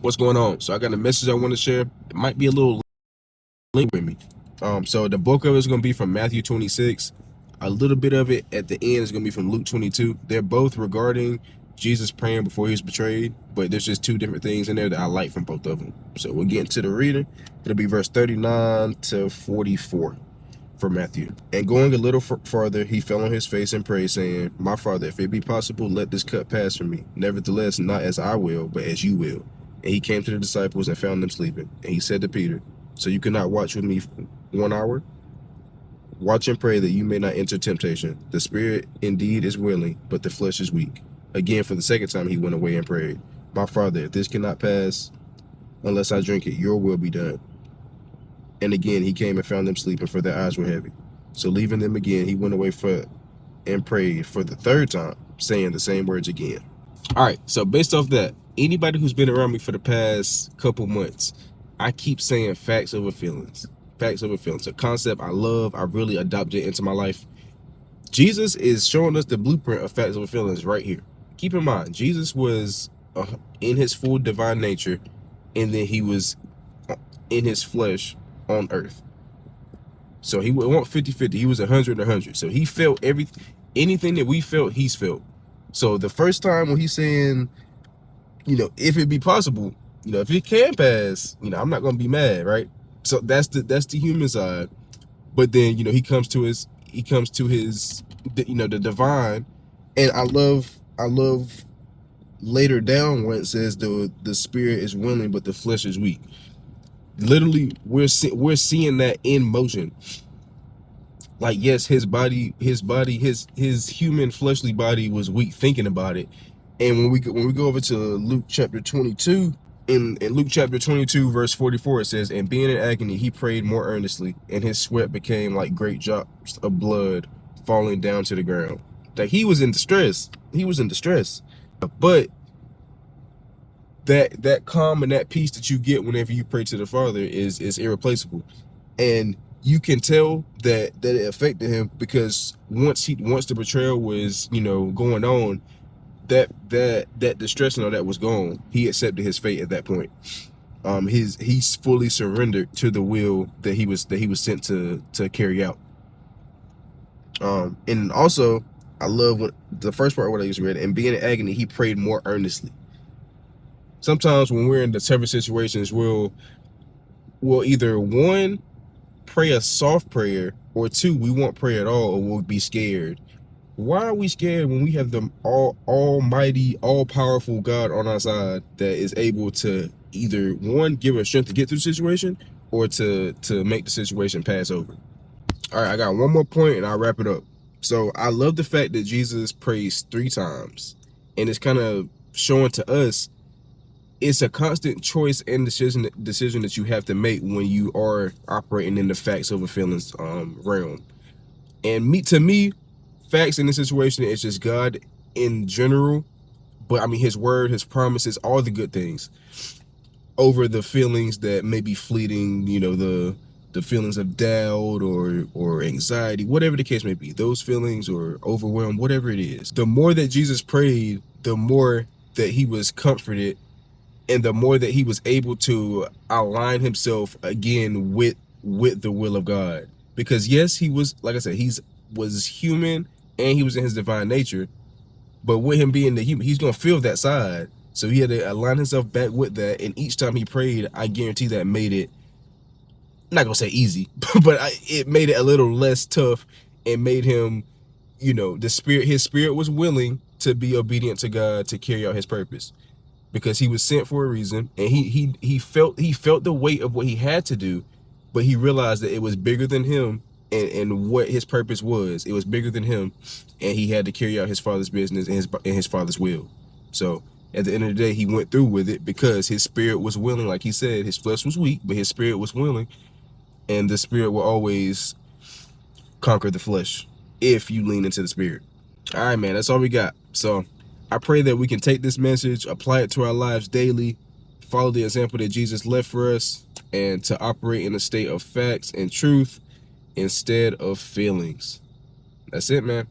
What's going on? So I got a message I want to share. It might be a little link with me. So the bulk of it is going to be from Matthew 26. A little bit of it at the end is going to be from Luke 22. They're both regarding Jesus praying before he was betrayed, but there's just two different things in there that I like from both of them. So we'll get into the reading. It'll be verse 39 to 44 for Matthew. And going a little farther, he fell on his face and prayed, saying, My Father, if it be possible, let this cup pass from me. Nevertheless, not as I will, but as you will. And he came to the disciples and found them sleeping. And he said to Peter, So you cannot watch with me 1 hour? Watch and pray that you may not enter temptation. The spirit indeed is willing, but the flesh is weak. Again, for the second time, he went away and prayed, My Father, if this cannot pass unless I drink it, your will be done. And again, he came and found them sleeping, for their eyes were heavy. So leaving them again, he went away and prayed for the third time, saying the same words again. All right, so based off that, anybody who's been around me for the past couple months, I keep saying facts over feelings. Facts over feelings. A concept I love. I really adopted it into my life. Jesus is showing us the blueprint of facts over feelings right here. Keep in mind, Jesus was in his full divine nature, and then he was in his flesh on earth. So he wasn't 50-50. He was 100-100. So he felt anything that we felt, he's felt. So the first time when he's saying, if it be possible, if it can pass, I'm not gonna be mad, right? So that's the human side. But then, he comes to his the divine. And I love later down when it says the spirit is willing, but the flesh is weak. Literally, we're seeing that in motion. Like, yes, his human fleshly body was weak thinking about it. And when we go over to Luke chapter 22, in Luke chapter 22 verse 44, it says, And being in agony, he prayed more earnestly, and his sweat became like great drops of blood falling down to the ground. Like, he was in distress. But that calm and that peace that you get whenever you pray to the Father is irreplaceable. And you can tell that it affected him, because once the betrayal was going on, that distress and all that was gone. He accepted his fate at that point. He's fully surrendered to the will that he was sent to carry out. And also, I love what the first part what I just read. And being in agony, he prayed more earnestly. Sometimes when we're in the toughest situations, we'll either, one, pray a soft prayer, or two, we won't pray at all, or we'll be scared. Why are we scared when we have the almighty, all-powerful God on our side that is able to either, one, give us strength to get through the situation, or to make the situation pass over? All right, I got one more point and I'll wrap it up. So I love the fact that Jesus prays 3 times, and it's kind of showing to us it's a constant choice and decision that you have to make when you are operating in the facts over feelings realm. And to me, facts in this situation is just God in general, but I mean his word, his promises, all the good things over the feelings that may be fleeting, the feelings of doubt or anxiety, whatever the case may be, those feelings, or overwhelmed, whatever it is. The more that Jesus prayed, the more that he was comforted, and the more that he was able to align himself again with the will of God. Because yes, he was, like I said, was human, and he was in his divine nature, but with him being the human, he's gonna feel that side. So he had to align himself back with that. And each time he prayed, I guarantee that made it, I'm not gonna say easy, but it made it a little less tough, and made him, his spirit was willing to be obedient to God to carry out his purpose, because he was sent for a reason. And he felt the weight of what he had to do, but he realized that it was bigger than him, and what his purpose was. It was bigger than him, and he had to carry out his Father's business and his Father's will. So at the end of the day, he went through with it because his spirit was willing. Like he said, his flesh was weak, but his spirit was willing, and the spirit will always conquer the flesh if you lean into the spirit. All right, man, that's all we got. So I pray that we can take this message, apply it to our lives daily, follow the example that Jesus left for us, and to operate in a state of facts and truth instead of feelings. That's it, man.